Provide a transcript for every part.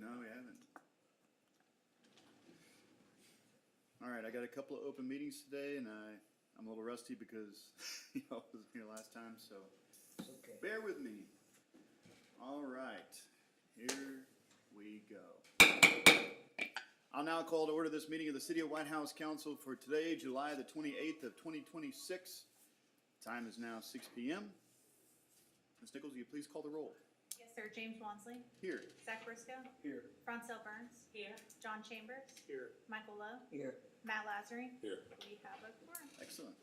No, we haven't. All right, I got a couple of open meetings today, and I'm a little rusty because I wasn't here last time, so Okay. bear with me. All right, here we go. I'll now call to order this meeting of the City of Whitehouse Council for today, July the 28th of 2026. Time is now 6 p.m. Ms. Nichols, will you please call the roll? Yes, sir. James Wansley. Here. Zach Briscoe. Here. Francel Burns. Here. John Chambers. Here. Michael Lowe. Here. Matt Lazary. Here. We have a quorum. Excellent.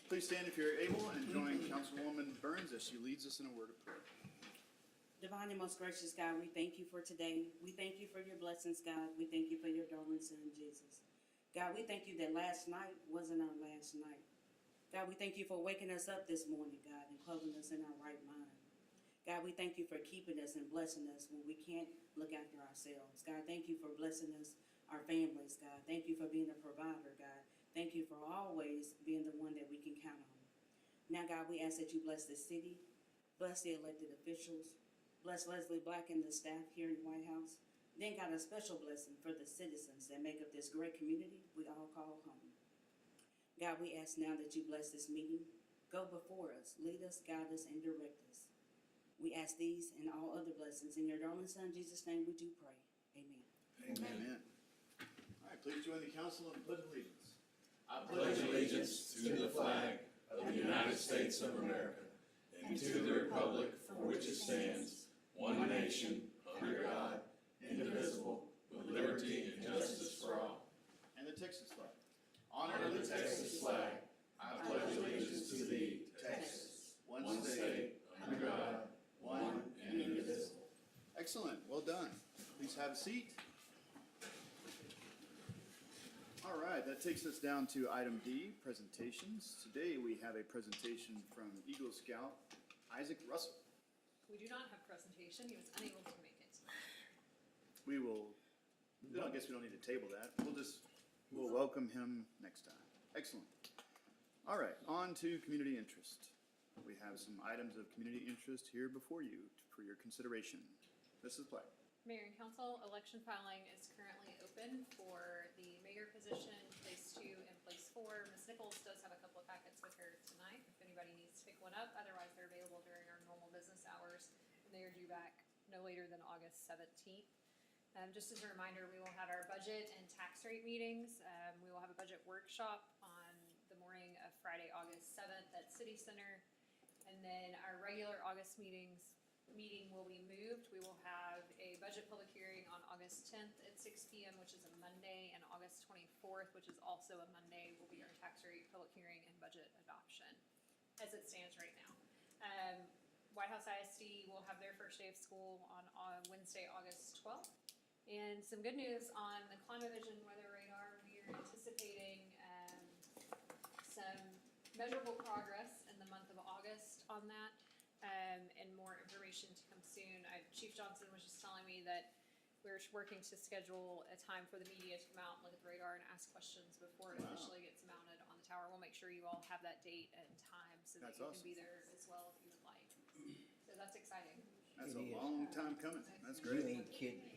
Please stand if you're able and join Councilwoman Burns as she leads us in a word of prayer. Divine and most gracious God, we thank you for today. We thank you for your blessings, God. We thank you for your darling son, Jesus. God, we thank you that last night wasn't our last night. God, we thank you for waking us up this morning, God, and clothing us in our right mind. God, we thank you for keeping us and blessing us when we can't look after ourselves. God, thank you for blessing us, our families, God. Thank you for being a provider, God. Thank you for always being the one that we can count on. Now, God, we ask that you bless the city, bless the elected officials, bless Leslie Black and the staff here in White House. Then, God, a special blessing for the citizens that make up this great community we all call home. God, we ask now that you bless this meeting. Go before us, lead us, guide us, and direct us. We ask these and all other blessings in your darling son, Jesus' name we do pray. Amen. Amen. All right, please join the council in the Pledge of Allegiance. I pledge allegiance to the flag of the United States of America and to the republic for which it stands, one nation, under God, indivisible, with liberty and justice for all. And the Texas flag. Honor the Texas flag. I pledge allegiance to thee, Texas, one state, under God, one and indivisible. Excellent, well done. Please have a seat. All right, that takes us down to item D, presentations. Today we have a presentation from Eagle Scout Issac Russell. We do not have presentation. He was unable to make it. We will, I guess we don't need to table that. We'll welcome him next time. Excellent. All right, on to community interest. We have some items of community interest here before you for your consideration. Mrs. Black. Mayor and council, election filing is currently open for the mayor position, place 2 and place 4. Ms. Nichols does have a couple of packets with her tonight if anybody needs to pick one up. Otherwise, they're available during our normal business hours, and they are due back no later than August 17th. Just as a reminder, we will have our budget and tax rate meetings. We will have a budget workshop on the morning of Friday, August 7th at City Center. And then our regular August meeting will be moved. We will have a budget public hearing on August 10th at 6 p.m., which is a Monday, and August 24th, which is also a Monday, will be our tax rate public hearing and budget adoption as it stands right now. Whitehouse ISD will have their first day of school on Wednesday, August 12th. And some good news on the climate vision weather radar. We are anticipating some measurable progress in the month of August on that, and more information to come soon. Chief Johnson was just telling me that we're working to schedule a time for the media to come out and look at the radar and ask questions before it officially gets mounted on the tower. We'll make sure you all have that date and time so that you can be there as well if you would like. So that's exciting. That's a long time coming. That's You great. ain't kidding.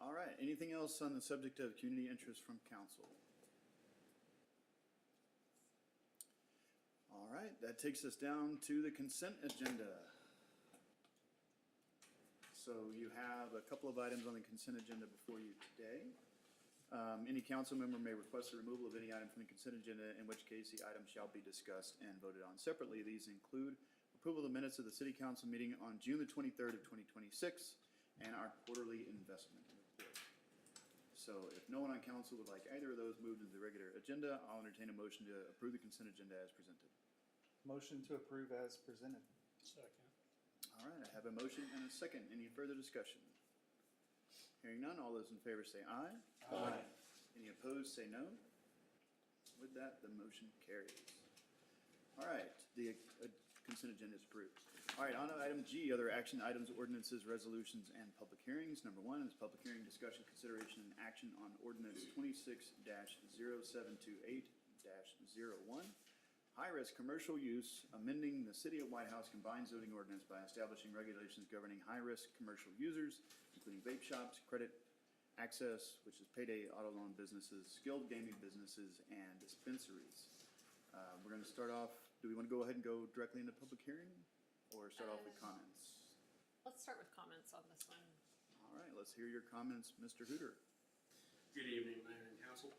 All right, anything else on the subject of community interest from council? All right, that takes us down to the consent agenda. So you have a couple of items on the consent agenda before you today. Any council member may request the removal of any item from the consent agenda, in which case the item shall be discussed and voted on separately. These include approval of the minutes of the city council meeting on June the 23rd of 2026 and our quarterly investment report. So if no one on council would like either of those moved into the regular agenda, I'll entertain a motion to approve the consent agenda as presented. Motion to approve as presented. Second. All right, I have a motion and a second. Any further discussion? Hearing none, all those in favor say aye. Aye. Any opposed, say no. With that, the motion carries. All right, the consent agenda is approved. All right, on to item G, other action items, ordinances, resolutions, and public hearings. Number 1 is public hearing, discussion, consideration, and action on ordinance 26-0728-01. High-risk commercial use, amending the City of Whitehouse combined zoning ordinance by establishing regulations governing high-risk commercial users including vape shops, credit access, which is payday auto loan businesses, skilled gaming businesses, and dispensaries. We're gonna start off, do we wanna go ahead and go directly into public hearing, or start off with comments? Let's start with comments on this one. All right, let's hear your comments, Mr. Hooter. Good evening, Mayor and Council.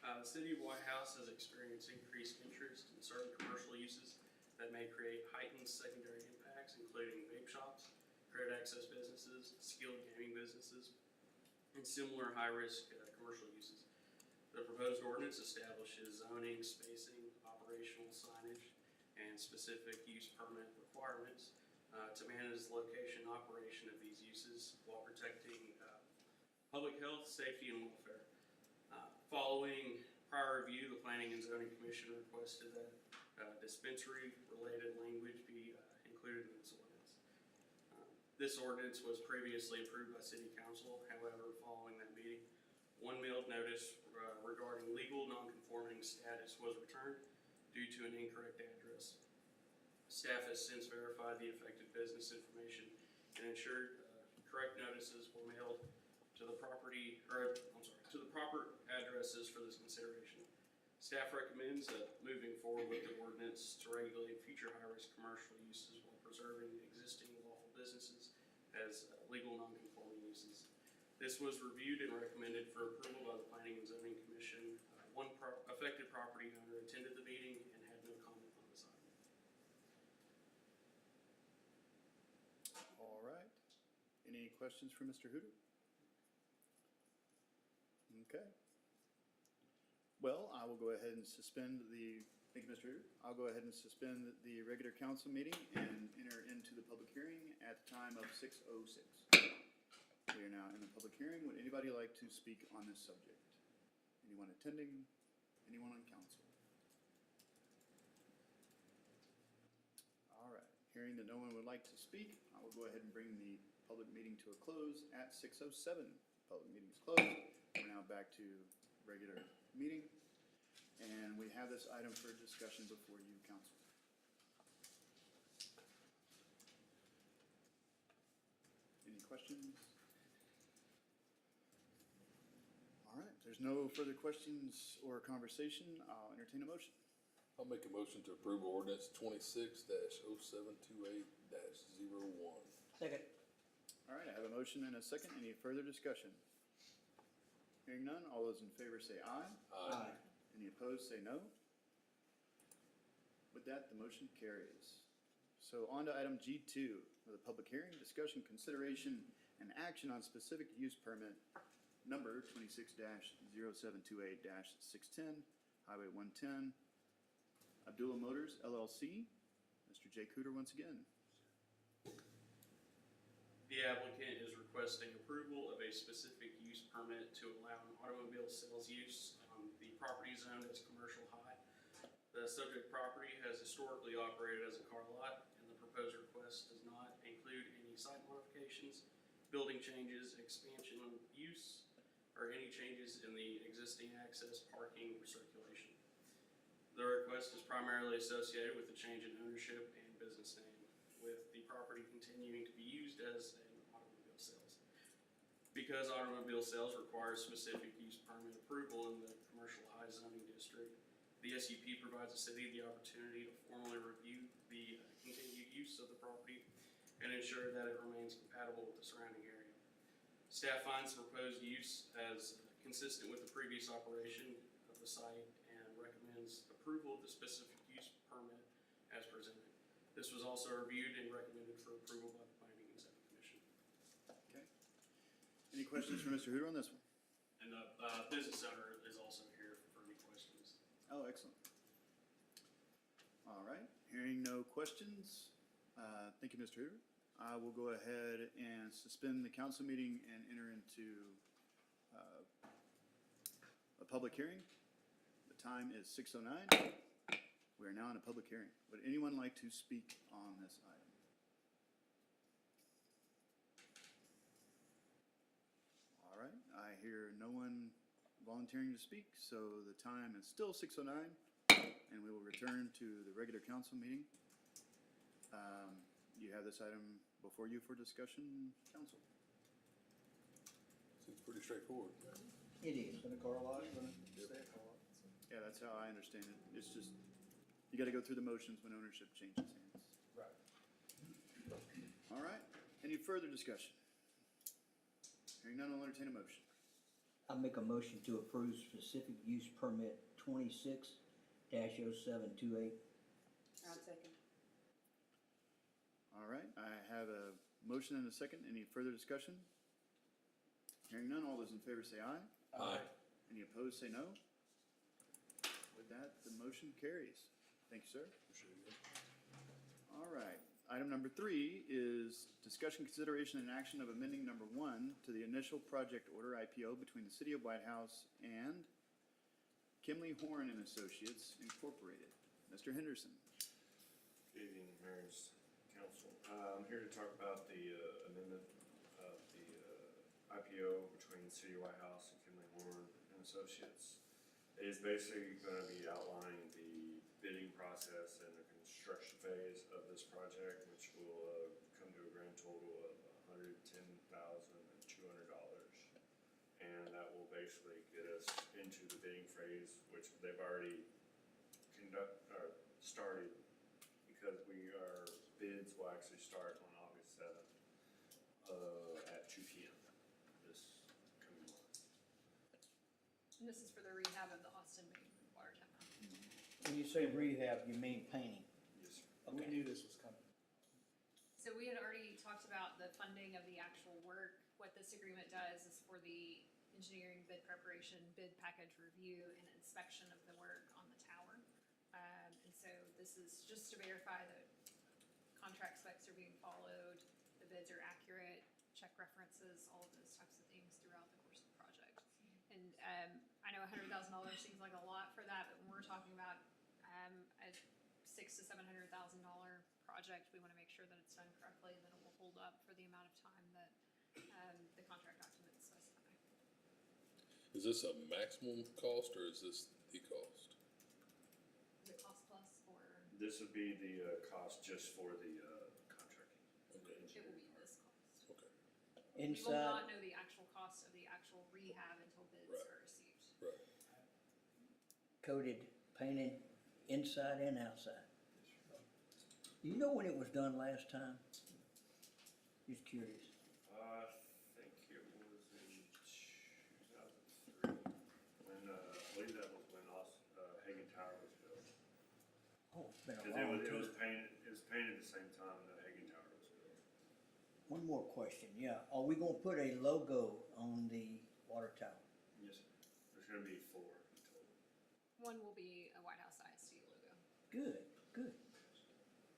The City of Whitehouse has experienced increased interest in certain commercial uses that may create heightened secondary impacts, including vape shops, credit access businesses, skilled gaming businesses, and similar high-risk commercial uses. The proposed ordinance establishes zoning, spacing, operational signage, and specific use permit requirements to manage the location and operation of these uses while protecting public health, safety, and welfare. Following prior review, the Planning and Zoning Commission requested that dispensary-related language be included in this ordinance. This ordinance was previously approved by City Council. However, following that meeting, one mailed notice regarding legal nonconforming status was returned due to an incorrect address. Staff has since verified the affected business information and ensured correct notices were mailed to the to the proper addresses for this consideration. Staff recommends that moving forward with the ordinance to regulate future high-risk commercial uses while preserving existing lawful businesses as legal non-conforming uses. This was reviewed and recommended for approval by the Planning and Zoning Commission. One affected property owner attended the meeting and had no comment on this item. All right. Any questions for Mr. Hooter? Okay. Well, I will go ahead and suspend thank you, Mr. Hooter. I'll go ahead and suspend the regular council meeting and enter into the public hearing at the time of 6:06. We are now in the public hearing. Would anybody like to speak on this subject? Anyone attending? Anyone on council? All right. Hearing that no one would like to speak, I will go ahead and bring the public meeting to a close at 6:07. Public meeting is closed. We're now back to regular meeting, and we have this item for discussion before you, council. Any questions? All right, if there's no further questions or conversation, I'll entertain a motion. I'll make a motion to approve ordinance 26-0728-01. Second. All right, I have a motion and a second. Any further discussion? Hearing none, all those in favor say aye. Aye. Any opposed, say no. With that, the motion carries. So on to item G2, with a public hearing, discussion, consideration, and action on specific use permit number 26-0728-610, Highway 110, Abdullah Motors LLC. Mr. Jake Hooter once again. The applicant is requesting approval of a specific use permit to allow an automobile sales use on the property zoned as commercial high. The subject property has historically operated as a car lot, and the proposed request does not include any site modifications, building changes, expansion of use, or any changes in the existing access, parking, or circulation. The request is primarily associated with the change in ownership and business name, with the property continuing to be used as an automobile sales. Because automobile sales requires specific use permit approval in the commercial high zoning district, the SUP provides the city the opportunity to formally review the continued use of the property and ensure that it remains compatible with the surrounding area. Staff finds the proposed use as consistent with the previous operation of the site and recommends approval of the specific use permit as presented. This was also reviewed and recommended for approval by the Planning and Zoning Commission. Okay. Any questions for Mr. Hooter on this one? And the business owner is also here for any questions. Oh, excellent. All right, hearing no questions, thank you, Mr. Hooter. I will go ahead and suspend the council meeting and enter into a public hearing. The time is 6:09. We are now in a public hearing. Would anyone like to speak on this item? All right, I hear no one volunteering to speak, so the time is still 6:09, and we will return to the regular council meeting. You have this item before you for discussion, council. Seems pretty straightforward. It is. Been a car lot, gonna stay a car lot. Yeah, that's how I understand it. It's just, you gotta go through the motions when ownership changes hands. Right. All right, any further discussion? Hearing none, I'll entertain a motion. I make a motion to approve specific use permit 26-0728. I'll second. All right, I have a motion and a second. Any further discussion? Hearing none, all those in favor say aye. Aye. Any opposed, say no. With that, the motion carries. Thank you, sir. All right, item number 3 is discussion, consideration, and action of amending number 1 to the initial project order IPO between the City of Whitehouse and Kimley-Horn and Associates Incorporated. Mr. Henderson. Good evening, Mayor's Council. I'm here to talk about the amendment of the IPO between the City of Whitehouse and Kimley-Horn and Associates. It is basically going to be outlining the bidding process and the construction phase of this project, which will come to a grand total of $110,200. And that will basically get us into the bidding phase, which they've already started, because bids will actually start on August 7th at 2 p.m. this coming month. And this is for the rehab of the Austin Main Water Tower. When you say rehab, you mean painting? Yes, sir. We knew this was coming. So we had already talked about the funding of the actual work. What this agreement does is for the engineering bid preparation, bid package review, and inspection of the work on the tower. And so this is just to verify that contract specs are being followed, the bids are accurate, check references, all of those types of things throughout the course of the project. And I know $100,000 seems like a lot for that, but when we're talking about a $600,000 to $700,000 project, we want to make sure that it's done correctly, that it will hold up for the amount of time that the contract documents specify. Is this a maximum cost or is this the cost? Is it cost plus, or This would be the cost just for the contracting. Okay. it will be this cost? Okay, We will Inside, not know the actual cost of the actual rehab until bids Right. are received. right. coated, painted, inside and outside. You know when it was done last time? Just curious. I think it was in 2003, when, I believe that was when Hagen Tower was built. Oh, it's been a Because long it was time. painted the same time that Hagen Tower was built. One more question, yeah. Are we gonna put a logo on the water tower? Yes, sir. There's gonna be 4 in total. One will be a Whitehouse ISD logo. Good, good.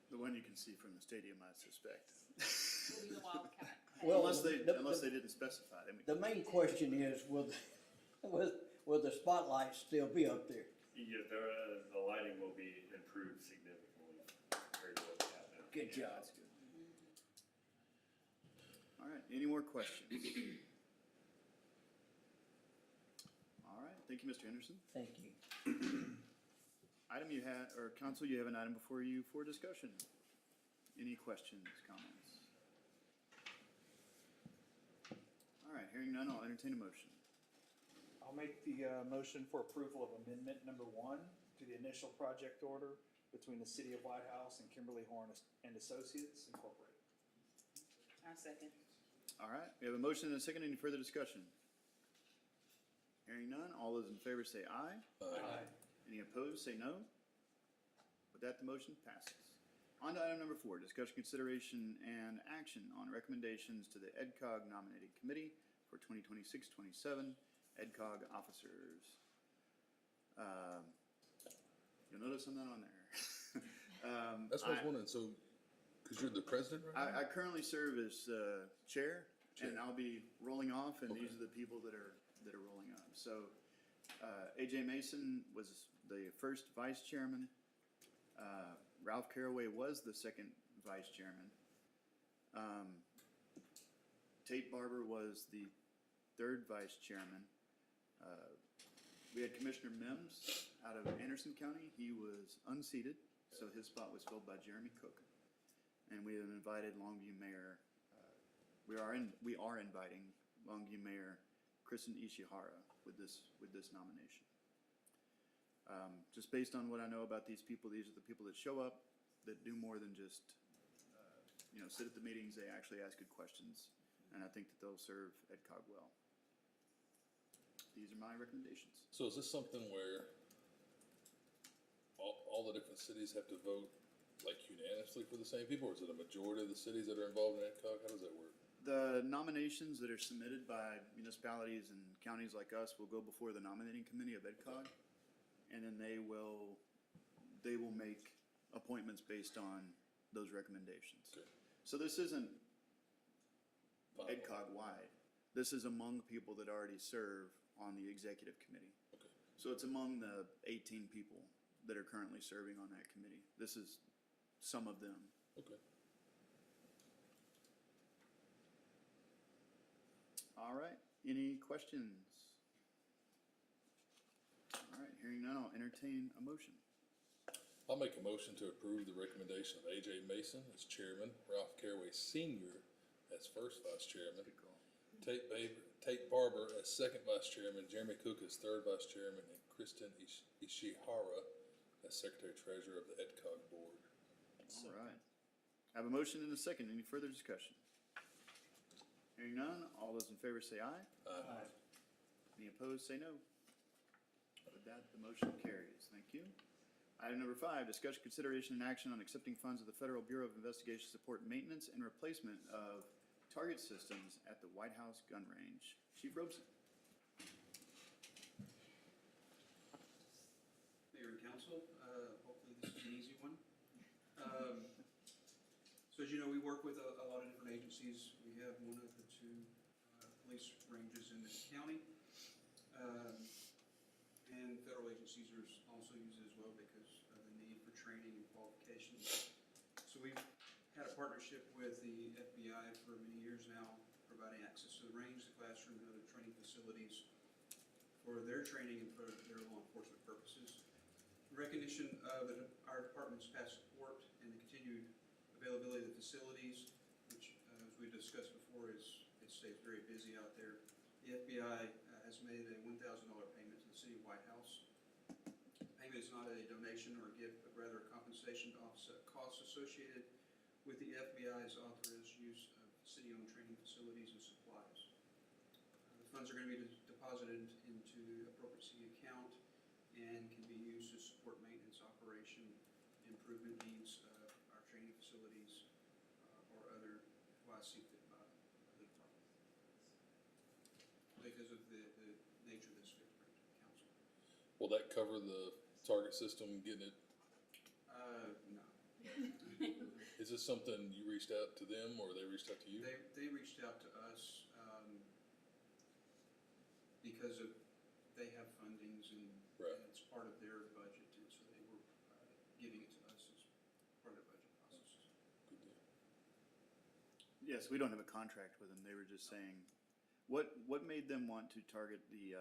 The one you can see from the stadium, I suspect. Will be the Wildcat. Well, Unless they the didn't specify. Then we The main question is, will the spotlights still be up there? Yeah, the lighting will be improved significantly compared to what we have now. Good job. That's good. All right, any more questions? All right, thank you, Mr. Henderson. Thank you. Item you had, or council, you have an item before you for discussion. Any questions, comments? All right, hearing none, I'll entertain a motion. I'll make the motion for approval of amendment number 1 to the initial project order between the City of Whitehouse and Kimberly-Horn and Associates Incorporated. I'll second. All right, we have a motion and a second. Any further discussion? Hearing none, all those in favor say aye. Aye. Any opposed, say no. With that, the motion passes. On to item number 4, discussion, consideration, and action on recommendations to the EDCOG nominating committee for 2026-27 EDCOG officers. You'll notice I'm not on there. That's what I was wondering, so, cause you're the president right now? I currently serve as chair, and Chair. I'll be rolling off, and Okay. these are the people that are rolling off. So, AJ Mason was the first vice chairman. Ralph Caraway was the second vice chairman. Tate Barber was the third vice chairman. We had Commissioner Mims out of Henderson County. He was unseated, so his spot was filled by Jeremy Cook. And we have invited Longview Mayor, we are inviting Longview Mayor Kristen Ishihara with this nomination. Just based on what I know about these people, these are the people that show up, that do more than just, sit at the meetings. They actually ask good questions, and I think that they'll serve EdCog well. These are my recommendations. So is this something where all the different cities have to vote like unanimously for the same people, or is it a majority of the cities that are involved in EdCog? How does that work? The nominations that are submitted by municipalities and counties like us will go before the nominating committee of EdCog, and then they will make appointments based on those recommendations. Okay. So this isn't Fine. EdCog-wide. This is among people that already serve on the executive committee. Okay. So it's among the 18 people that are currently serving on that committee. This is some of them. Okay. All right, any questions? All right, hearing none, I'll entertain a motion. I'll make a motion to approve the recommendation of A.J. Mason as chairman, Ralph Caraway Sr. as first vice chairman, Good call. Tate Barber as second vice chairman, Jeremy Cook as third vice chairman, and Kristen Ishihara as secretary treasurer of the EdCog board. All right. I have a motion and a second. Any further discussion? Hearing none, all those in favor say aye. Aye. Any opposed, say no. With that, the motion carries. Thank you. Item number 5, discussion, consideration, and action on accepting funds of the Federal Bureau of Investigation support maintenance and replacement of target systems at the Whitehouse gun range. Chief Robeson. Mayor and council, hopefully this is an easy one. So as you know, we work with a lot of different agencies. We have one of the 2 police ranges in the county. And federal agencies are also used as well because of the need for training and qualifications. So we've had a partnership with the FBI for many years now, providing access to the range, the classroom, and other training facilities for their training and for their law enforcement purposes. In recognition of our department's past support and the continued availability of the facilities, which, as we discussed before, it stays very busy out there. The FBI has made a $1,000 payment to the city of Whitehouse. The payment is not a donation or a gift, but rather a compensation to offset costs associated with the FBI's authorized use of city-owned training facilities and supplies. The funds are going to be deposited into the appropriate city account and can be used to support maintenance, operation, improvement needs of our training facilities or other see fit by the department. Because of the nature of this fixed branch of council. Will that cover the target system, getting it? No. Is this something you reached out to them or they reached out to you? They reached out to us because they have fundings and Right. it's part of their budget, and so they were giving it to us as part of their budget process. Good deal. Yes, we don't have a contract with them. They were just saying, what made them want to target the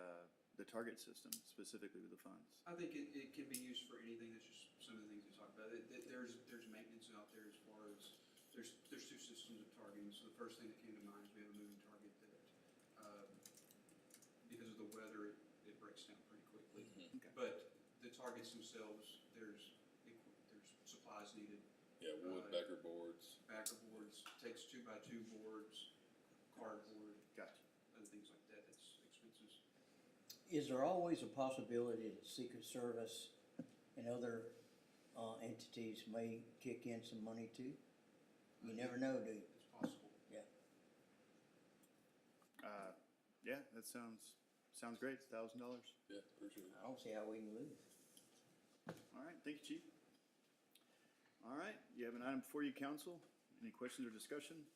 target system specifically with the funds? I think it can be used for anything. That's just some of the things we talked about. There's maintenance out there as far as, there's 2 systems of targeting. So the first thing that came to mind is we have a moving target that, because of the weather, it breaks down pretty quickly. Mhm. Okay. But the targets themselves, there's supplies needed. Yeah, wood, backer boards. Backer boards, takes 2x2 boards, cardboard, Gotcha. other things like that. That's expenses. Is there always a possibility that Secret Service and other entities may kick in some money too? You never know, do you? It's possible. Yeah. Yeah, that sounds great. It's $1,000. Yeah, appreciate it. I don't see how we can lose. All right, thank you, Chief. All right, you have an item before you, council. Any questions or discussion?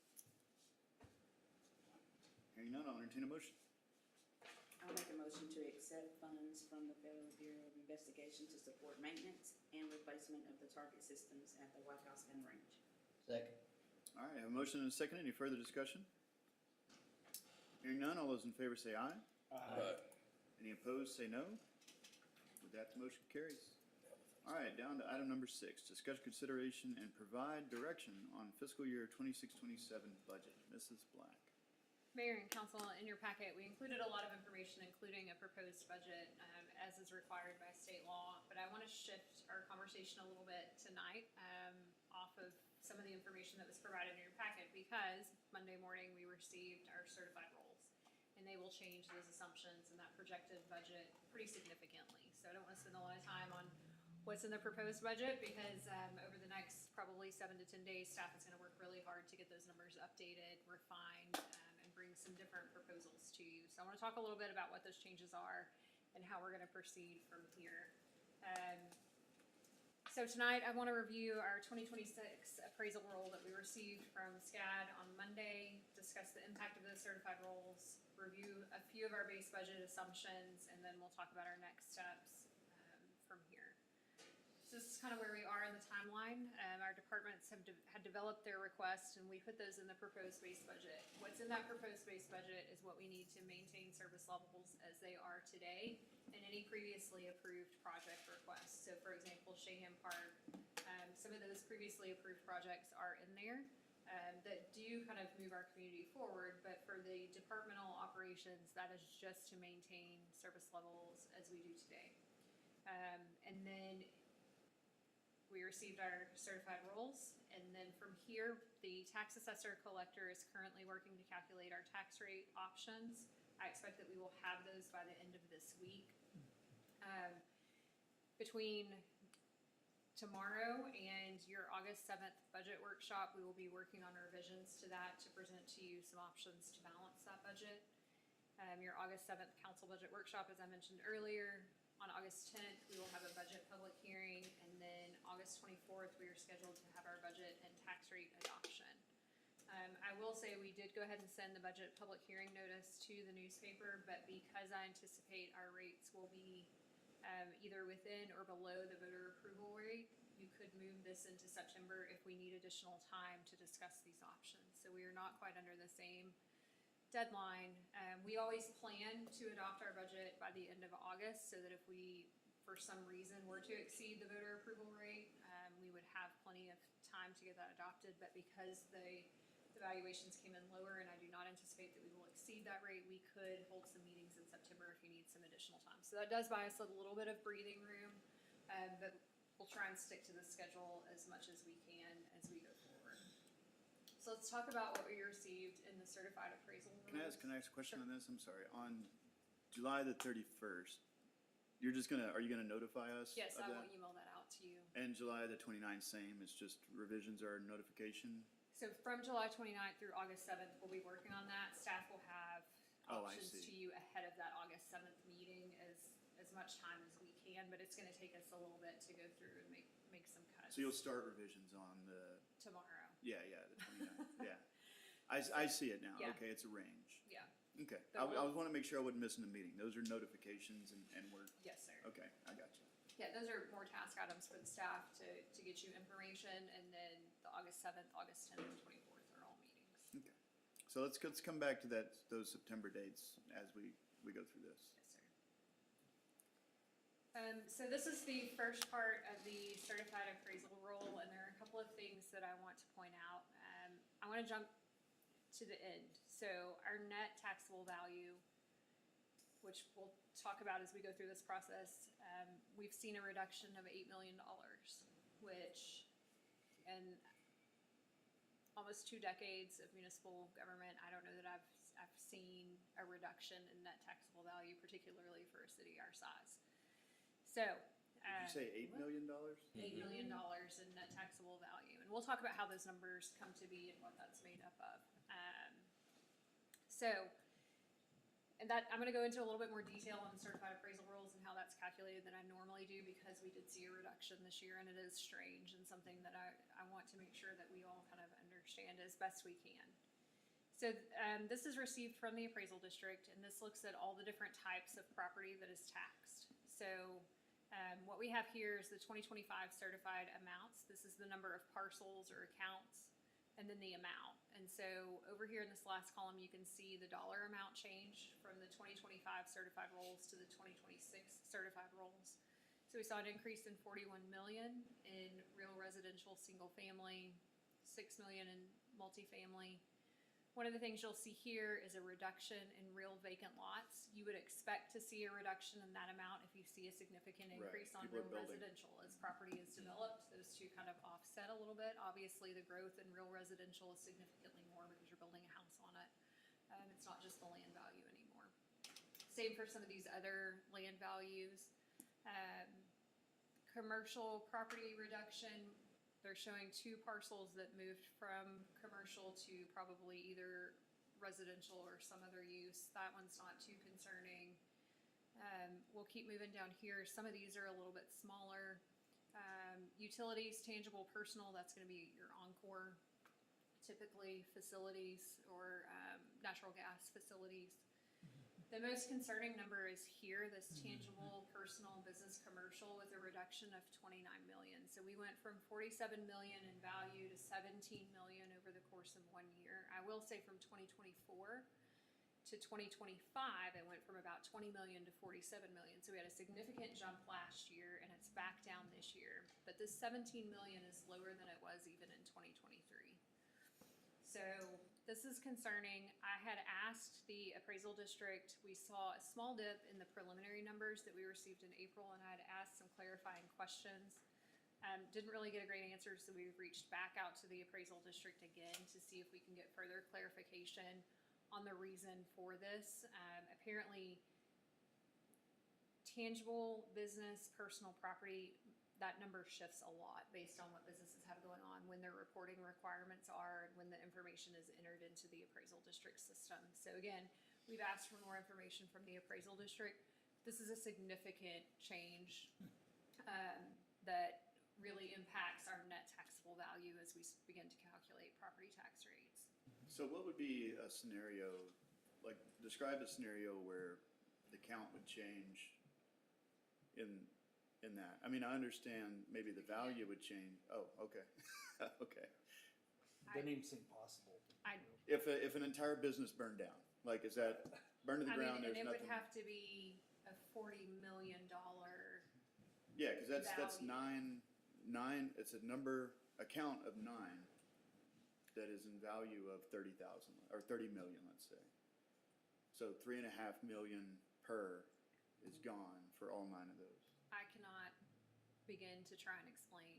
Hearing none, I'll entertain a motion. I'll make a motion to accept funds from the Federal Bureau of Investigation to support maintenance and replacement of the target systems at the Whitehouse gun range. Second. All right, I have a motion and a second. Any further discussion? Hearing none, all those in favor say aye. Aye. Any opposed, say no. With that, the motion carries. All right, down to item number 6, discuss consideration and provide direction on fiscal year 26-27 budget. Mrs. Black. Mayor and council, in your packet, we included a lot of information, including a proposed budget, as is required by state law. But I want to shift our conversation a little bit tonight, off of some of the information that was provided in your packet, because Monday morning we received our certified rolls. And they will change those assumptions and that projected budget pretty significantly. So I don't want to spend a lot of time on what's in the proposed budget, because over the next probably 7 to 10 days, staff is going to work really hard to get those numbers updated, refined, and bring some different proposals to you. So I want to talk a little bit about what those changes are and how we're going to proceed from here. So tonight, I want to review our 2026 appraisal roll that we received from SCAD on Monday, discuss the impact of those certified rolls, review a few of our base budget assumptions, and then we'll talk about our next steps from here. So this is kind of where we are in the timeline. Our departments had developed their requests, and we put those in the proposed base budget. What's in that proposed base budget is what we need to maintain service levels as they are today, and any previously approved project requests. So for example, Shaham Park, some of those previously approved projects are in there that do kind of move our community forward, but for the departmental operations, that is just to maintain service levels as we do today. And then we received our certified rolls, and then from here, the tax assessor collector is currently working to calculate our tax rate options. I expect that we will have those by the end of this week. Between tomorrow and your August 7th budget workshop, we will be working on revisions to that to present to you some options to balance that budget. Your August 7th council budget workshop, as I mentioned earlier. On August 10th, we will have a budget public hearing, and then August 24th, we are scheduled to have our budget and tax rate adoption. I will say we did go ahead and send the budget public hearing notice to the newspaper, but because I anticipate our rates will be either within or below the voter approval rate, you could move this into September if we need additional time to discuss these options. So we are not quite under the same deadline. We always plan to adopt our budget by the end of August, so that if we, for some reason, were to exceed the voter approval rate, we would have plenty of time to get that adopted. But because the valuations came in lower, and I do not anticipate that we will exceed that rate, we could hold some meetings in September if you need some additional time. So that does buy us a little bit of breathing room, but we'll try and stick to the schedule as much as we can as we go forward. So let's talk about what we received in the certified appraisal. Can I ask a question Sure. on this? I'm sorry. On July the 31st, are you gonna notify us Yes, of I that? will email that out to you. And July the 29th, same, it's just revisions or notification? So from July 29th through August 7th, we'll be working on that. Staff will have Oh, I options see. to you ahead of that August 7th meeting as much time as we can, but it's gonna take us a little bit to go through and make some cuts. So you'll start revisions on the, Tomorrow, the 29th, yeah. I see it now. Yeah. Okay, it's a range. yeah, Okay. But I was wanna make sure I wasn't missing a meeting. Those are notifications and we're, yes, sir. okay, I got you. Yeah, those are more task items for the staff to get you information, and then the August 7th, August 10th, and 24th are all meetings. Okay. So let's come back to those September dates as we go through this. Yes, sir. So this is the first part of the certified appraisal roll, and there are a couple of things that I want to point out. I want to jump to the end. So our net taxable value, which we'll talk about as we go through this process, we've seen a reduction of $8 million, which in almost 2 decades of municipal government, I don't know that I've seen a reduction in net taxable value, particularly for a city our size. So. Did you say $8 million? $8 million in net taxable value. And we'll talk about how those numbers come to be and what that's made up of. And that, I'm gonna go into a little bit more detail on the certified appraisal rules and how that's calculated than I normally do, because we did see a reduction this year, and it is strange and something that I want to make sure that we all kind of understand as best we can. So this is received from the appraisal district, and this looks at all the different types of property that is taxed. So what we have here is the 2025 certified amounts. This is the number of parcels or accounts, and then the amount. And so over here in this last column, you can see the dollar amount change from the 2025 certified rolls to the 2026 certified rolls. So we saw an increase in 41 million in real residential single family, 6 million in multifamily, One of the things you'll see here is a reduction in real vacant lots. You would expect to see a reduction in that amount if you see a significant Right. increase on People are real building. residential. As property is developed, those two kind of offset a little bit. Obviously, the growth in real residential is significantly more because you're building a house on it. It's not just the land value anymore. Same for some of these other land values. Commercial property reduction, they're showing two parcels that moved from commercial to probably either residential or some other use. That one's not too concerning. We'll keep moving down here. Some of these are a little bit smaller. Utilities, tangible, personal, that's gonna be your Encore, typically facilities or natural gas facilities. The most concerning number is here, this tangible, personal, business, commercial, with a reduction of 29 million. So we went from 47 million in value to 17 million over the course of 1 year. I will say from 2024 to 2025, it went from about 20 million to 47 million. So we had a significant jump last year, and it's back down this year. But this 17 million is lower than it was even in 2023. So this is concerning. I had asked the appraisal district, we saw a small dip in the preliminary numbers that we received in April, and I had asked some clarifying questions. Didn't really get a great answer, so we reached back out to the appraisal district again to see if we can get further clarification on the reason for this. Apparently, tangible business, personal property, that number shifts a lot based on what businesses have going on, when their reporting requirements are, and when the information is entered into the appraisal district system. So again, we've asked for more information from the appraisal district. This is a significant change that really impacts our net taxable value as we begin to calculate property tax rates. So what would be a scenario, like, describe a scenario where the count would change in that? I mean, I understand maybe the value would change. Oh, okay. Okay. Doesn't even seem possible. If an entire business burned down, like, is that burned to the ground, And there's it would nothing? have to be a $40 million. Yeah, cause that's value. nine, it's a number, a count of 9 that is in value of 30,000, or 30 million, let's say. So 3.5 million per is gone for all 9 of those. I cannot begin to try and explain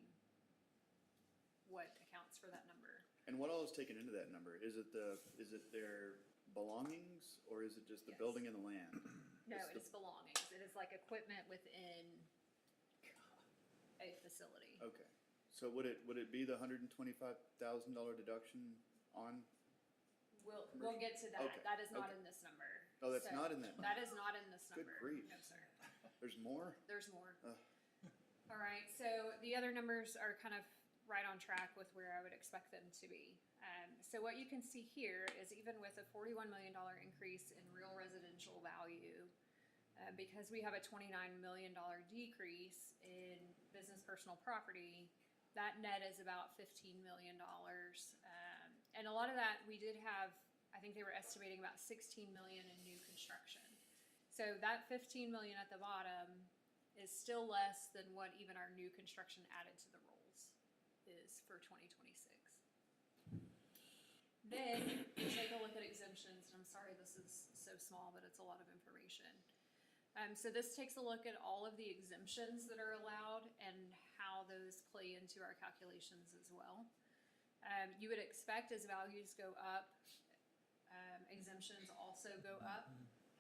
what accounts for that number. And what all is taken into that number? Is it their belongings, or is it just the Yes. building and the land? No, It's it is belongings. It is like equipment within a facility. Okay, so would it be the $125,000 deduction on? We'll get to that. Okay, That is not okay. in this number. Oh, that's So, not in that number? That is not in this Good number. grief. No, sir. There's more? There's more. Ugh. All right, so the other numbers are kind of right on track with where I would expect them to be. So what you can see here is even with a $41 million increase in real residential value, because we have a $29 million decrease in business personal property, that net is about $15 million. And a lot of that, we did have, I think they were estimating about 16 million in new construction. So that 15 million at the bottom is still less than what even our new construction added to the rolls is for 2026. Then we take a look at exemptions, and I'm sorry this is so small, but it's a lot of information. So this takes a look at all of the exemptions that are allowed and how those play into our calculations as well. You would expect as values go up, exemptions also go up.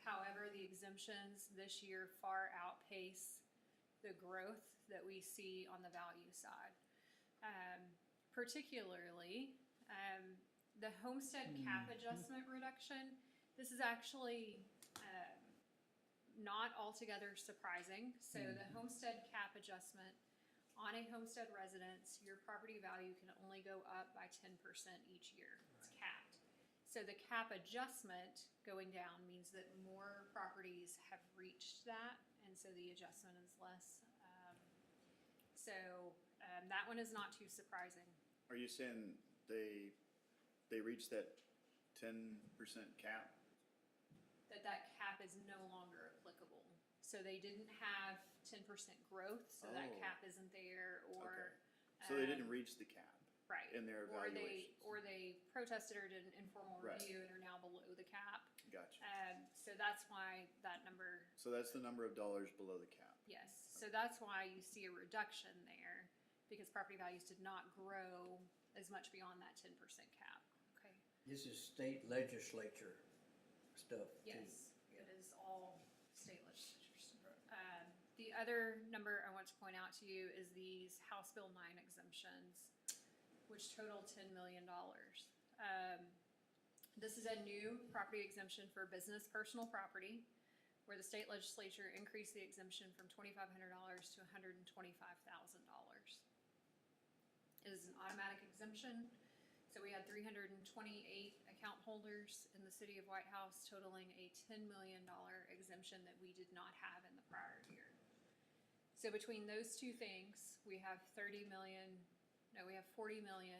However, the exemptions this year far outpace the growth that we see on the value side. Particularly, the homestead cap adjustment reduction, this is actually not altogether surprising. So the homestead cap adjustment, on a homestead residence, your property value can only go up by 10% each year. It's capped. So the cap adjustment going down means that more properties have reached that, and so the adjustment is less. That one is not too surprising. Are you saying they reached that 10% cap? That cap is no longer applicable. So they didn't have 10% growth, so that Oh. cap isn't there, or. Okay. So they didn't reach the cap? Right. in their evaluations. Or they protested or did an informal Right. review and are now below the cap. Gotcha. So that's why that number, So that's the number of dollars below the cap. yes. So that's why you see a reduction there, because property values did not grow as much beyond that 10% cap. Okay. This is state legislature stuff too. Yes, it is all state legislatures. The other number I want to point out to you is these House Bill 9 exemptions, which total $10 million. This is a new property exemption for business personal property, where the state legislature increased the exemption from $2,500 to $125,000. It is an automatic exemption. So we had 328 account holders in the city of Whitehouse, totaling a $10 million exemption that we did not have in the prior year. So between those two things, we have we have 40 million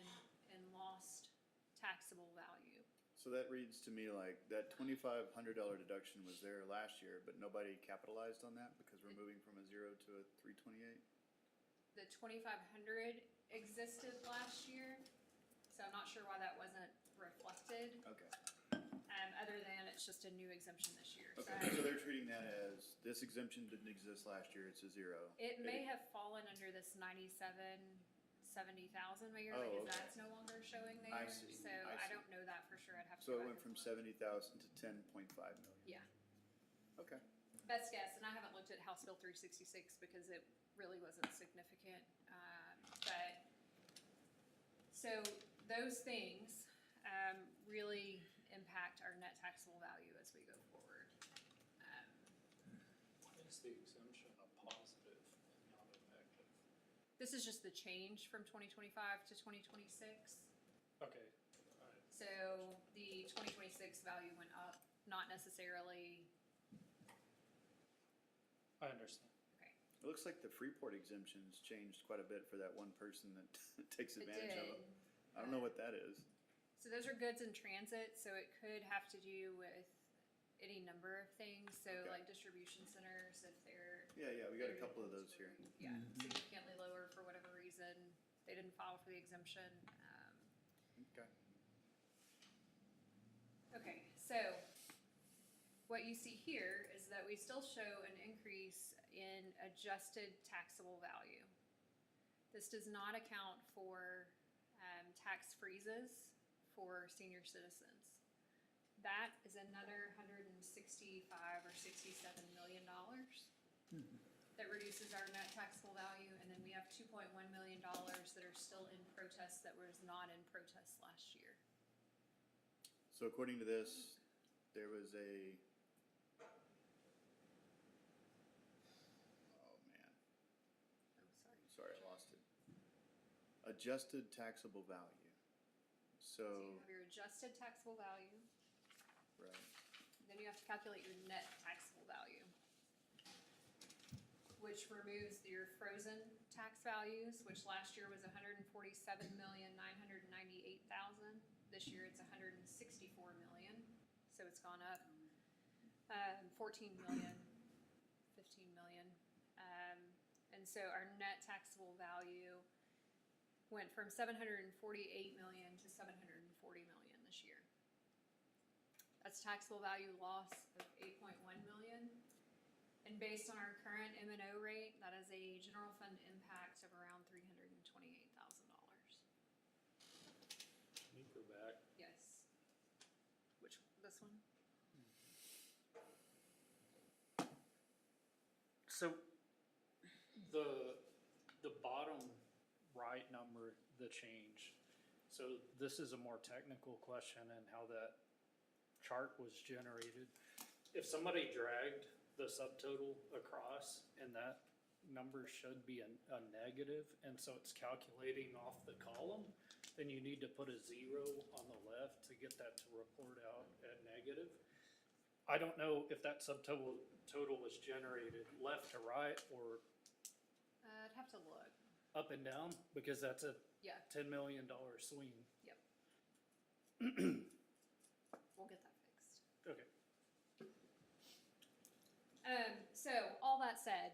in lost taxable value. So that reads to me like that $2,500 deduction was there last year, but nobody capitalized on that because we're moving from a 0 to a 328? The 2,500 existed last year, so I'm not sure why that wasn't reflected, Okay. other than it's just a new exemption this year. Okay, so they're treating that as, this exemption didn't exist last year, it's a 0. It may have fallen under this 70,000 mayor, Oh, because okay. that's no longer showing there. I see, So I I see. don't know that for sure, I'd have to So go it back went and from look. 70,000 to 10.5 million? Yeah, Okay. best guess, and I haven't looked at House Bill 366 because it really wasn't significant, but, so those things, really impact our net taxable value as we go forward. Is the exemption a positive and not a negative? This is just the change from 2025 to 2026. Okay, alright. So the 2026 value went up, not necessarily, I understand. okay. It looks like the Freeport exemptions changed quite a bit for that one person that takes It advantage of did. it. I don't know what that is. So those are goods in transit, so it could have to do with any number of things. So Okay. like distribution centers, if they're. Yeah, we got a they're couple of those here. Yeah, significantly lower for whatever reason, they didn't file for the exemption. Okay. Okay, so what you see here is that we still show an increase in adjusted taxable value. This does not account for tax freezes for senior citizens. That is another $165 or $67 million that reduces our net taxable value, and then we have $2.1 million that are still in protest that was not in protest last year. So according to this, there was a, oh man, Oh, sorry. sorry, I lost it. Adjusted taxable value. So you So, have your adjusted taxable value, right, then you have to calculate your net taxable value, which removes your frozen tax values, which last year was $147,998,000. This year it's $164 million, so it's gone up 14 million, 15 million. And so our net taxable value went from 748 million to 740 million this year. That's taxable value loss of 8.1 million. And based on our current M&O rate, that is a general fund impact of around $328,000. Can you go back? Yes. Which, this one? So, the bottom right number, the change, so this is a more technical question in how that chart was generated. If somebody dragged the subtotal across and that number should be a negative, and so it's calculating off the column, then you need to put a 0 on the left to get that to report out at negative. I don't know if that subtotal was generated left to right or I'd have to look. up and down, because that's a Yeah, $10 million swing. yep. We'll get that fixed. Okay. So, all that said,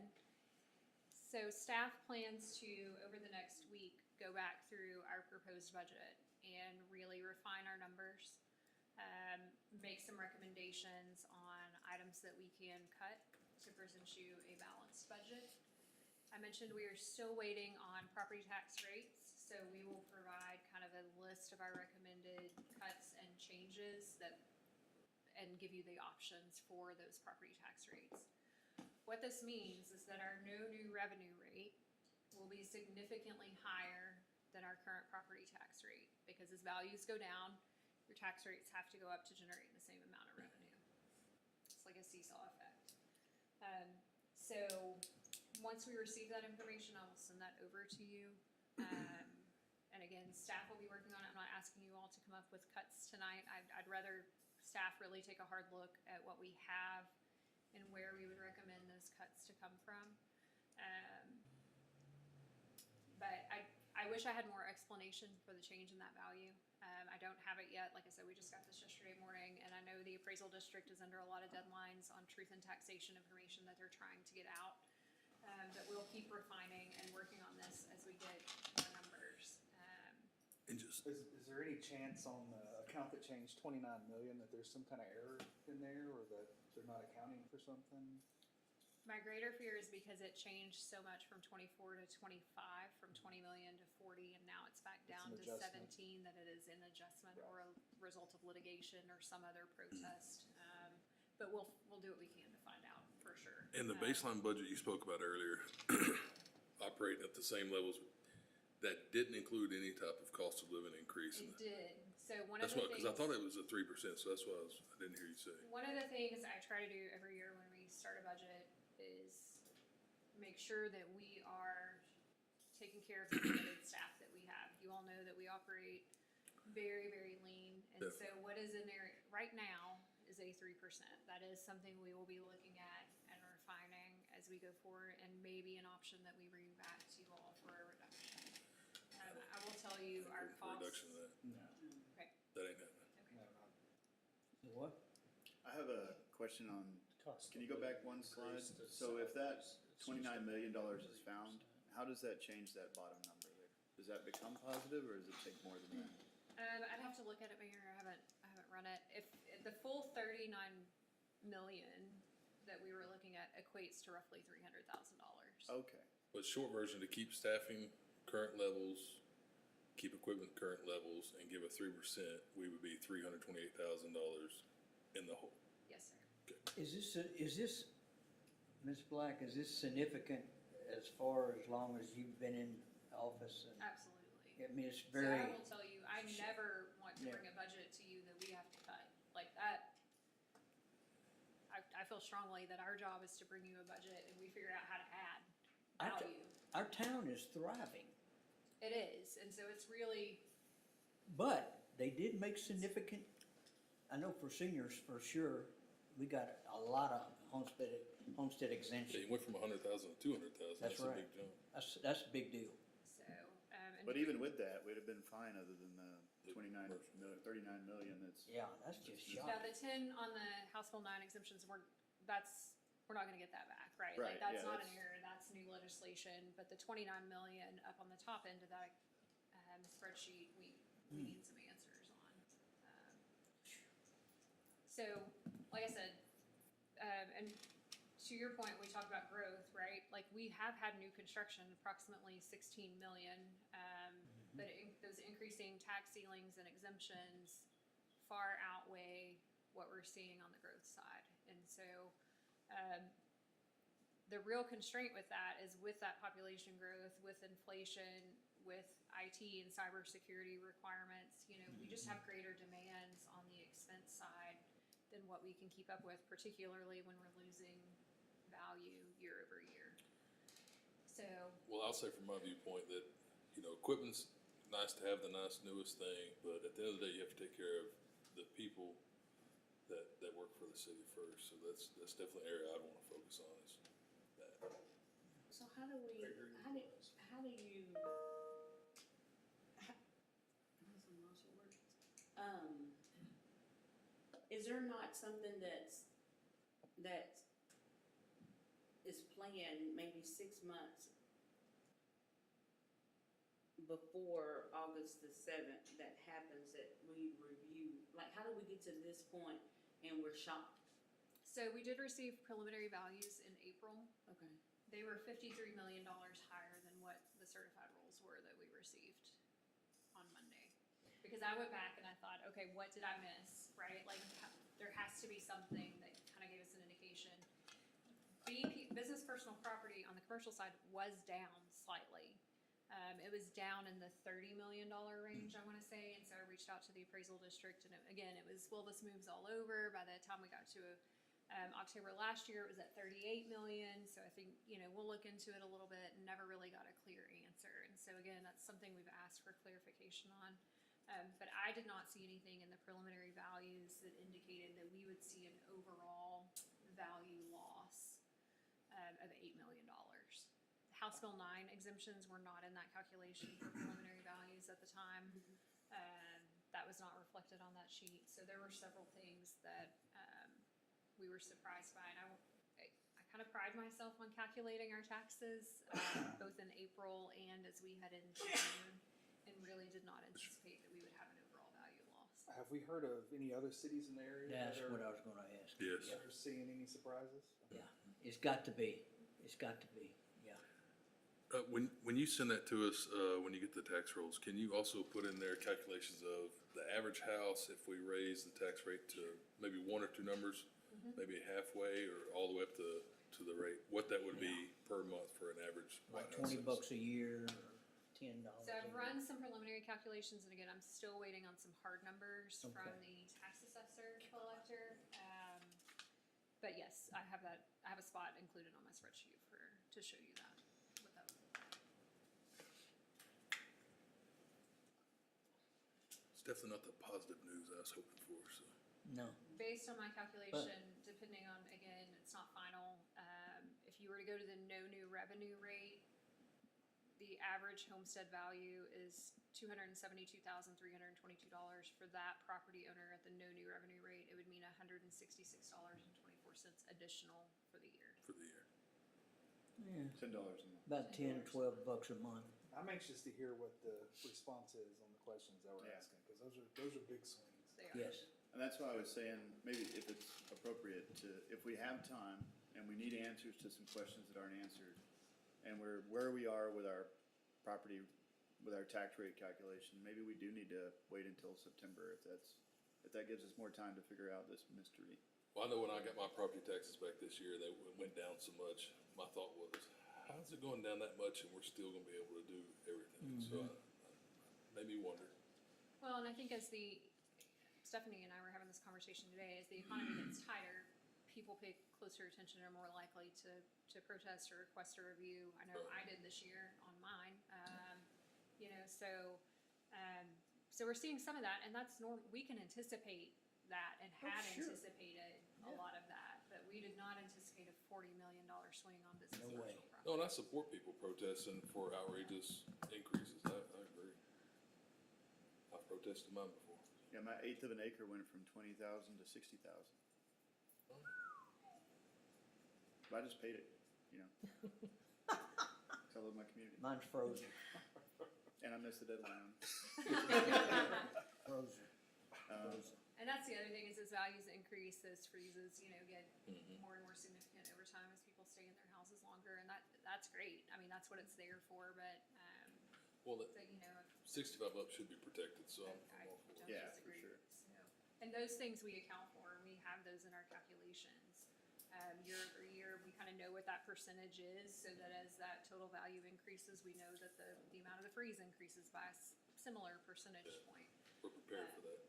So staff plans to, over the next week, go back through our proposed budget and really refine our numbers. Make some recommendations on items that we can cut to present you a balanced budget. I mentioned we are still waiting on property tax rates, so we will provide kind of a list of our recommended cuts and changes and give you the options for those property tax rates. What this means is that our no new revenue rate will be significantly higher than our current property tax rate, because as values go down, your tax rates have to go up to generate the same amount of revenue. It's like a seesaw effect. So once we receive that information, I will send that over to you. And again, staff will be working on it. I'm not asking you all to come up with cuts tonight. I'd rather staff really take a hard look at what we have and where we would recommend those cuts to come from. But I wish I had more explanation for the change in that value. I don't have it yet. Like I said, we just got this yesterday morning, and I know the appraisal district is under a lot of deadlines on truth and taxation information that they're trying to get out. But we'll keep refining and working on this as we get more numbers. And just, Is there any chance on the account that changed 29 million that there's some kind of error in there, or that they're not accounting for something? My greater fear is because it changed so much from 24 to 25, from 20 million to 40, and now it's back down an to adjustment. 17, that it is an adjustment Right. or a result of litigation or some other protest. But we'll do what we can to find out for sure. and the baseline budget you spoke about earlier, operating at the same levels, that didn't include any type of cost of living increase. It did. So one of That's the what, things. because I thought it was a 3%, so that's why I didn't hear you say. One of the things I try to do every year when we start a budget is make sure that we are taking care of the limited staff that we have. You all know that we operate very, very lean. And so what is in there right now is a 3%. That is something we will be looking at and refining as we go forward, and maybe an option that we bring back to you all for a reduction. I will tell you our For a costs. reduction of that, No. Okay. that ain't happening. No, not. What? I have a question on, can you go back one slide? So if that $29 million is found, how does that change that bottom number there? Does that become positive, or does it take more than that? I'd have to look at it, Mayor. I haven't run it. If the full 39 million that we were looking at equates to roughly $300,000. Okay, But short version, to keep staffing current levels, keep equipment current levels, and give a 3%, we would be $328,000 in the hole. Yes, sir. Is this, Ms. Black, is this significant as far as long as you've been in office? And Absolutely. I mean, it's So very, I will tell you, I never want to bring a budget to you that we have to cut. Like that, I feel strongly that our job is to bring you a budget and we figure out how to add Our value. our town is thriving, It is, and so it's really, but they did make significant, I know for seniors for sure, we got a lot of homestead Yeah, exemption. you went from 100,000 to 200,000, That's that's a right. big jump. That's a big deal. so. And but even with that, we'd have been fine other than the 39 million, 39 million, that's. Yeah, that's just Now, shocking. the 10 on the House Bill 9 exemptions, we're not gonna get that back, right? Right, Like, that's yeah, not an that's- error, that's new legislation, but the 29 million up on the top end of that, spreadsheet, we need some answers on. So, like I said, and to your point, we talked about growth, right? Like, we have had new construction, approximately 16 million, but those increasing tax ceilings and exemptions far outweigh what we're seeing on the growth side. And so, the real constraint with that is with that population growth, with inflation, with IT and cybersecurity requirements, you know, we just have greater demands on the expense side than what we can keep up with, particularly when we're losing value year over year. So, Well, I'll say from my viewpoint that, you know, equipment's nice to have, the nice newest thing, but at the end of the day, you have to take care of the people that work for the city first. So that's definitely an area I'd want to focus on is that. So how do you, I was gonna lost your words. Is there not something that is planned maybe 6 months before August the 7th that happens that we review? Like, how do we get to this point and we're shocked? So we did receive preliminary values in April. Okay. They were $53 million higher than what the certified rolls were that we received on Monday. Because I went back and I thought, okay, what did I miss, right? Like, there has to be something that kind of gave us an indication. Business personal property on the commercial side was down slightly. It was down in the $30 million range, I want to say, and so I reached out to the appraisal district, and it was, well, this moves all over. By the time we got to October last year, it was at 38 million, so I think, we'll look into it a little bit and never really got a clear answer. And so again, that's something we've asked for clarification on. But I did not see anything in the preliminary values that indicated that we would see an overall value loss of $8 million. House Bill 9 exemptions were not in that calculation for preliminary values at the time. That was not reflected on that sheet. So there were several things that we were surprised by. And I kind of pride myself on calculating our taxes, both in April and as we head into June, and really did not anticipate that we would have an overall value loss. Have we heard of any other cities in the area? That's that what are I was gonna ask. Yes. Ever seeing any surprises? Yeah, it's got to be, yeah. When you send that to us, when you get the tax rolls, can you also put in there calculations of the average house if we raise the tax rate to maybe one or two numbers, maybe halfway or all the way up to the rate, what that would be per month for an average Like Whitehouse? $20 a year, or $10. So I've run some preliminary calculations, and again, I'm still waiting on some hard numbers from Okay. the tax assessor collector. But yes, I have that. I have a spot included on my spreadsheet to show you that. What that would look like. It's definitely not the positive news I was hoping for, so. No, Based on my calculation, depending on, again, it's not final. If you were to go to the no new revenue rate, the average homestead value is $272,322 for that property owner at the no new revenue rate. It would mean $166.24 additional for the year. For the year. yeah, $10 a month. about 10, 12 bucks a month. I'm anxious to hear what the response is on the questions that we're Yeah. asking, because those are big swings. They are. Yes, And that's why I was saying, maybe if it's appropriate if we have time and we need answers to some questions that aren't answered, and where we are with our property, with our tax rate calculation, maybe we do need to wait until September if that gives us more time to figure out this mystery. Well, I know when I got my property taxes back this year, they went down so much. My thought was, how's it going down that much and we're still gonna be able to do everything? So made me wonder. Well, and I think Stephanie and I were having this conversation today, as the economy gets tighter, people pay closer attention and are more likely to protest or request a review. I know I did this year on mine. So we're seeing some of that, and that's normal. We can anticipate that and had anticipated a lot of that, but we did not anticipate a $40 million swing on business No way. commercial property. No, and I support people protesting for outrageous increases. I agree. I've protested mine before. Yeah, my eighth of an acre went from 20,000 to 60,000. But I just paid it, Cause I love my community, mine's frozen, and I missed the deadline. frozen. And that's the other thing, is as values increase, those freezes, get more and more significant over time as people stay in their houses longer, and that's great. I mean, that's what it's there for, but, Well, but, 65 up should be protected, so I I'm all for it. don't Yeah, for disagree. sure. So, and those things we account for, and we have those in our calculations. Year over year, we kind of know what that percentage is, so that as that total value increases, we know that the amount of the freeze increases by a similar percentage point. We're prepared for that.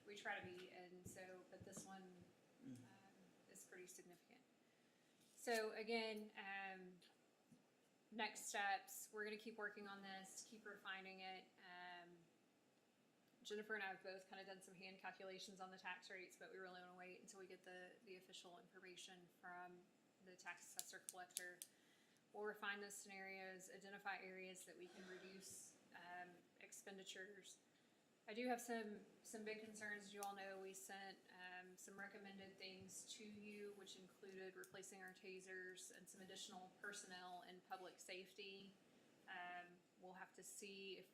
We try to be, and so, but this one is pretty significant. So again, next steps, we're gonna keep working on this, keep refining it. Jennifer and I have both kind of done some hand calculations on the tax rates, but we really wanna wait until we get the official information from the tax assessor collector. We'll refine those scenarios, identify areas that we can reduce expenditures. I do have some big concerns. As you all know, we sent some recommended things to you, which included replacing our tasers and some additional personnel in public safety. We'll have to see if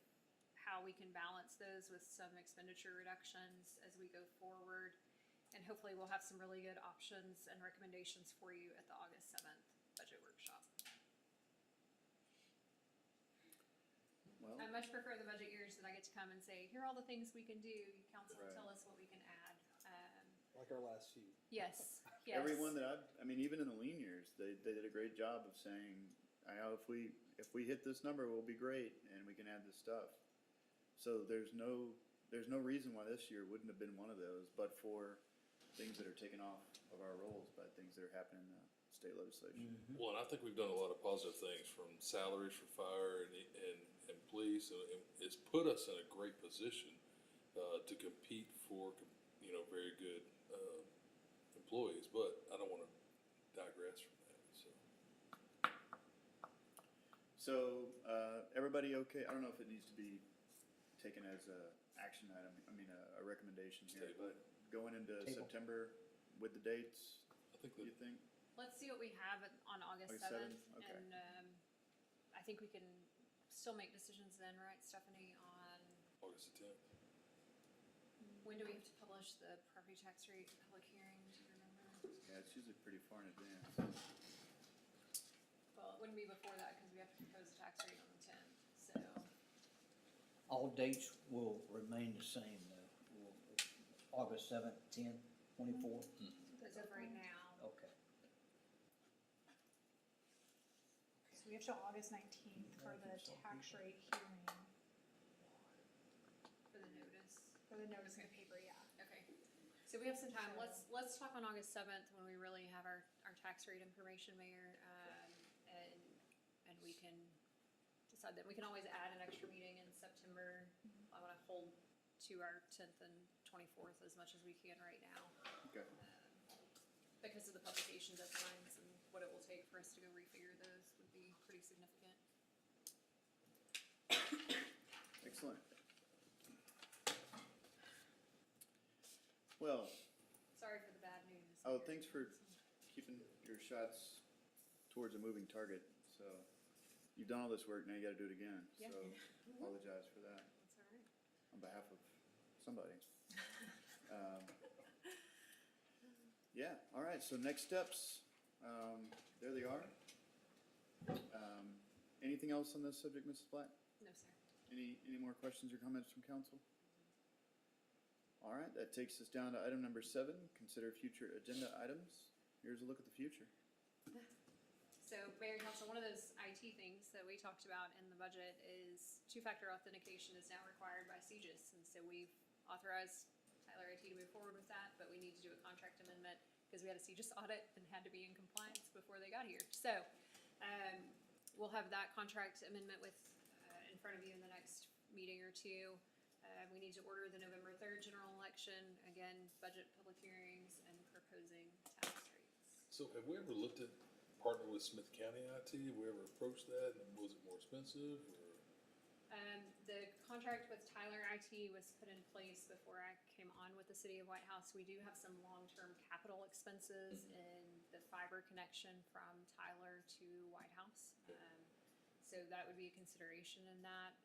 how we can balance those with some expenditure reductions as we go forward. And hopefully we'll have some really good options and recommendations for you at the August 7th budget workshop. Well, I much prefer the budget years that I get to come and say, here are all the things we can do. You council Right. tell us what we can add. Like our last few. Yes, yes. everyone that I mean, even in the lean years, they did a great job of saying, I know if we hit this number, we'll be great, and we can add this stuff. So there's no reason why this year wouldn't have been one of those, but for things that are taken off of our rolls by things that are happening in the state legislation. Well, and I think we've done a lot of positive things, from salaries for fire and police, and it's put us in a great position to compete for, very good employees, but I don't wanna digress from that, so. So, everybody okay? I don't know if it needs to be taken as a action item, a recommendation here, Table. but going into Table. September with the dates, I think you that, think? Let's see what we have on August August 7th. 7th? Okay. And I think we can still make decisions then, right, Stephanie, on August the 10th. when do we have to publish the property tax rate public hearing? Do you remember? Yeah, it's usually pretty far in advance. Well, it wouldn't be before that because we have to propose the tax rate on the 10th, so. All dates will remain the same though. August 7th, 10th, 24th? As of right now. Okay. So we have till August 19th for the tax rate hearing, For the notice. for the notice in the paper, yeah. Okay. So we have some time. Let's talk on August 7th when we really have our tax rate information, Mayor. And we can decide that. We can always add an extra meeting in September. I want to hold to our 10th and 24th as much as we can right now. Okay. Because of the publication deadlines and what it will take for us to go refigure those would be pretty significant. Excellent. Well, Sorry for the bad news. oh, thanks for keeping your shots towards a moving target. So you've done all this work, now you gotta do it again. Yeah. So apologize for that That's all right. on behalf of somebody. Yeah, all right, so next steps, there they are. Anything else on this subject, Mrs. Black? No, sir. Any more questions or comments from council? All right, that takes us down to item number 7, consider future agenda items. Here's a look at the future. So, Mayor and Council, one of those IT things that we talked about in the budget is two-factor authentication is now required by CGIS. And so we've authorized Tyler IT to move forward with that, but we need to do a contract amendment because we had a CGIS audit and had to be in compliance before they got here. So, we'll have that contract amendment in front of you in the next meeting or two. We need to order the November 3rd general election, again, budget public hearings, and proposing tax rates. So have we ever looked at partnering with Smith County IT? Have we ever approached that, and was it more expensive, or? The contract with Tyler IT was put in place before I came on with the city of Whitehouse. We do have some long-term capital expenses in the fiber connection from Tyler to Whitehouse. So that would be a consideration in that.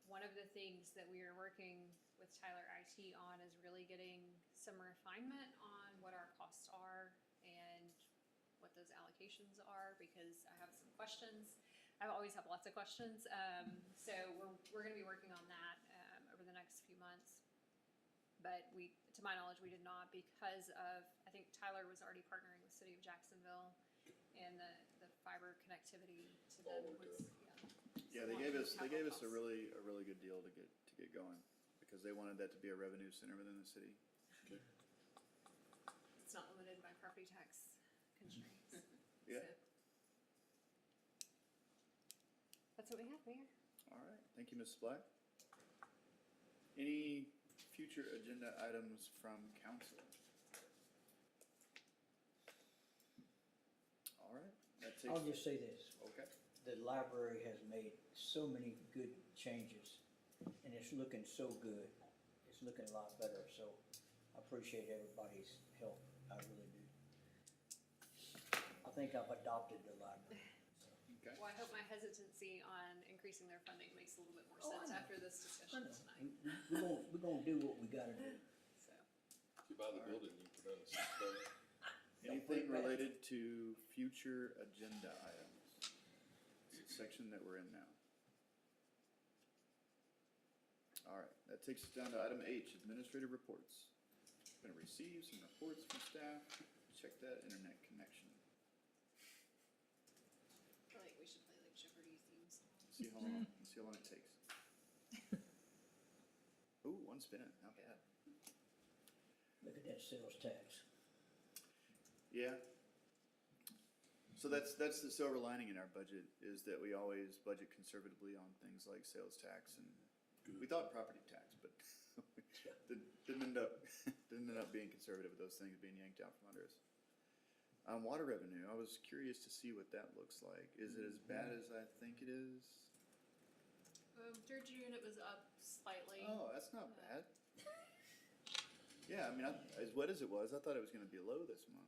One of the things that we are working with Tyler IT on is really getting some refinement on what our costs are and what those allocations are, because I have some questions. I always have lots of questions. So we're gonna be working on that over the next few months. But to my knowledge, we did not, because of, I think Tyler was already partnering with City of Jacksonville, and the fiber connectivity to them was, Yeah, they gave us a really good deal to get going, because they wanted that to be a revenue center within the city. Okay. It's not limited by property tax constraints. Yeah. So, that's what we have, Mayor. All right, thank you, Mrs. Black. Any future agenda items from council? All right, that takes. I'll just say this, Okay. the library has made so many good changes, and it's looking so good. It's looking a lot better, so I appreciate everybody's help, I really do. I think I've adopted the library. Okay. Well, I hope my hesitancy on increasing their funding makes a little bit more Oh, I sense know. after this I discussion know. tonight, We're gonna do what we gotta do. so. If you buy the building, you put on a $6. Anything related to future agenda items? It's the section that we're in now. All right, that takes us down to item H, administrative reports. Gonna receive some reports from staff, check that internet connection. I feel like we should play like Jeopardy theme song. See how long it takes. Ooh, one spin, not bad. Look at that sales tax. Yeah. So that's the silver lining in our budget, is that we always budget conservatively on things like sales tax, and we thought property tax, but didn't end up being conservative with those things being yanked out from under us. Water revenue, I was curious to see what that looks like. Is it as bad as I think it is? Through June, it was up slightly. Oh, that's not bad. Yeah, I mean, as wet as it was, I thought it was gonna be low this month.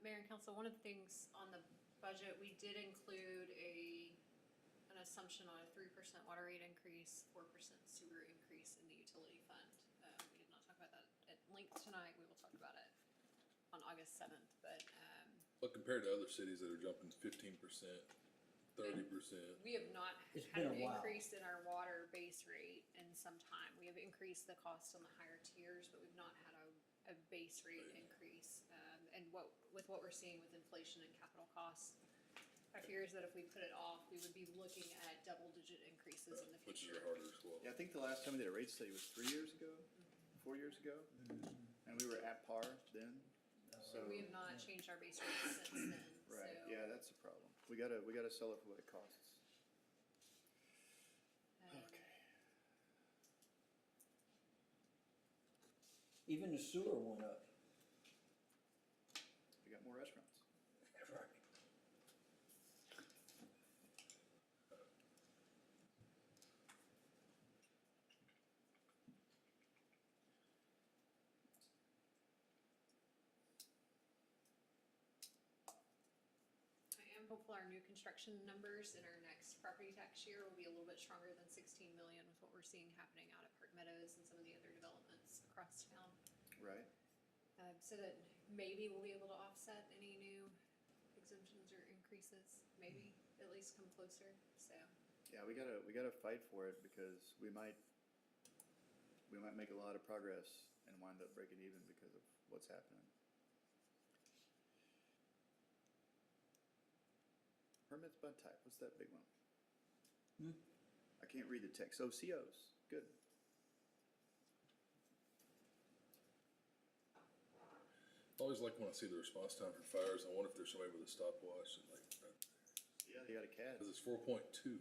Mayor and council, one of the things on the budget, we did include an assumption on a 3% water rate increase, 4% sewer increase in the utility fund. We did not talk about that at length tonight. We will talk about it on August 7th, but, But compared to other cities that are jumping 15%, 30%. we have not It's had been an a while. increase in our water base rate in some time. We have increased the cost on the higher tiers, but we've not had a base rate increase. And with what we're seeing with inflation and capital costs, my fear is that if we put it off, we would be looking at double-digit increases in the Which is future. a harder swallow. Yeah, I think the last time we did a rate study was 3 years ago, 4 years ago, and we were at par then. So, And we have not changed our base rate since then, right, so. yeah, that's a problem. We gotta sell it for what it costs. Okay. Even the sewer went up. We got more restaurants. Right. I am hopeful our new construction numbers in our next property tax year will be a little bit stronger than 16 million with what we're seeing happening out at Park Meadows and some of the other developments across town. Right. So that maybe we'll be able to offset any new exemptions or increases, maybe at least come closer, so. Yeah, we gotta fight for it, because we might make a lot of progress and wind up breaking even because of what's happening. Permits by type, what's that big one? I can't read the text. Oh, COs, good. I always like when I see the response time for fires, I wonder if there's somebody with a stopwatch, and like, Yeah, they got a CAD. because it's 4.2.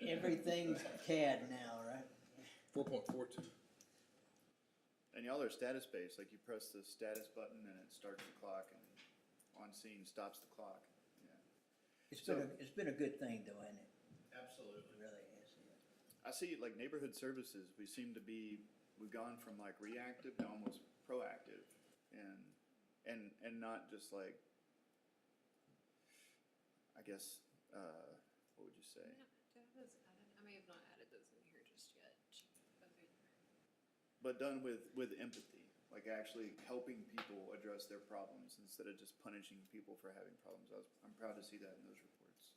Everything's CAD now, right? 4.42. And y'all are status based, like you press the status button and it starts the clock, and on scene stops the clock. Yeah. It's been a good thing though, hasn't it? Absolutely. It really has, yeah. I see, like neighborhood services, we've gone from like reactive to almost proactive, and not just like, I guess, what would you say? Do I have those added? I may have not added those in here just yet. But done with empathy, like actually helping people address their problems instead of just punishing people for having problems. I'm proud to see that in those reports,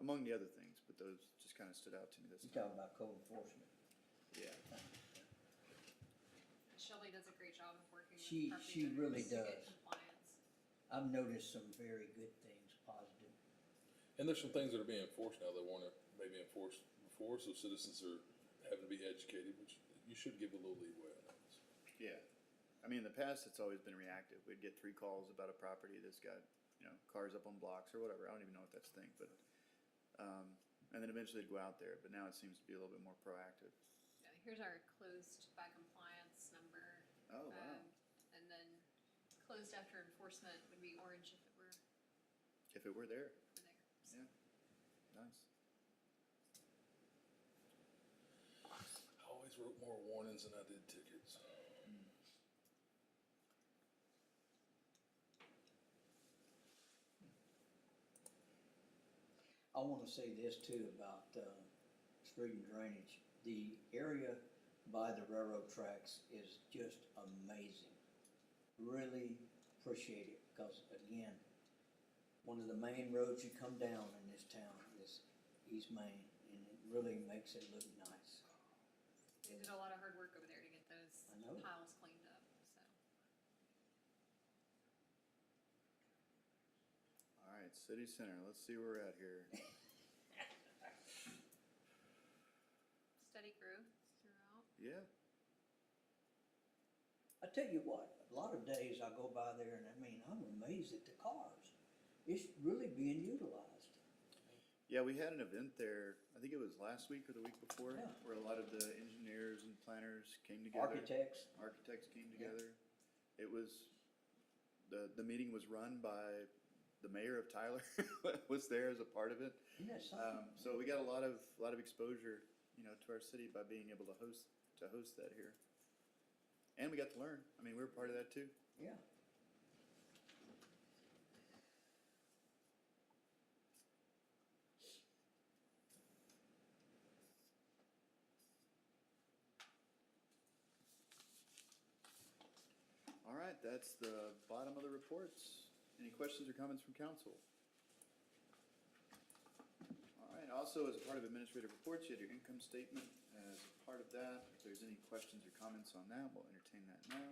among the other things, but those just kind of stood out to me this You time. talking about code enforcement. Yeah. Shelby does a great job of working with She property really owners to get does. compliance. I've noticed some very good things, positive. And there's some things that are being enforced now that weren't maybe enforced before, so citizens are having to be educated, which you should give a little leeway on that. Yeah. I mean, in the past, it's always been reactive. We'd get 3 calls about a property that's got, cars up on blocks or whatever. I don't even know if that's a thing, but, and then eventually it'd go out there, but now it seems to be a little bit more proactive. Yeah, here's our closed by compliance number. Oh, wow. And then closed after enforcement would be orange if it were If it were there. there. Yeah. Nice. I always wrote more warnings than I did tickets. I wanna say this too about, street and drainage. The area by the railroad tracks is just amazing. Really appreciate it, because again, one of the main roads you come down in this town is East Main, and it really makes it look nice. They did a lot of hard work over there to get those I know. piles cleaned up, so. All right, city center, let's see where we're at here. Steady growth throughout. Yeah, I tell you what, a lot of days I go by there and I mean, I'm amazed at the cars. It's really being utilized. yeah, we had an event there, I think it was last week or the week before, Yeah. where a lot of the engineers and planners came together. Architects, Came together. It was, the meeting was run by the mayor of Tyler, was there as a part of it. isn't that something? So we got a lot of exposure, to our city by being able to host that here. And we got to learn. I mean, we were part of that too. Yeah. All right, that's the bottom of the reports. Any questions or comments from council? All right, also as a part of administrative reports, you had your income statement as a part of that. If there's any questions or comments on that, we'll entertain that now.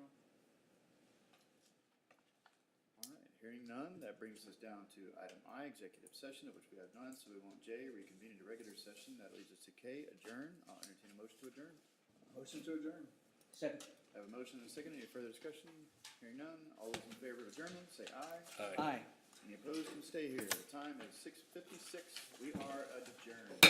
All right, hearing none, that brings us down to item I, executive session, of which we have none, so we won't J, reconvene into regular session. That leads us to K, adjourn. I'll entertain a motion to adjourn. Motion to adjourn. Second. I have a motion and a second. Any further discussion? Hearing none. All those in favor of adjournment, say aye. Aye. Any opposed can stay here. The time is 6:56. We are adjourned.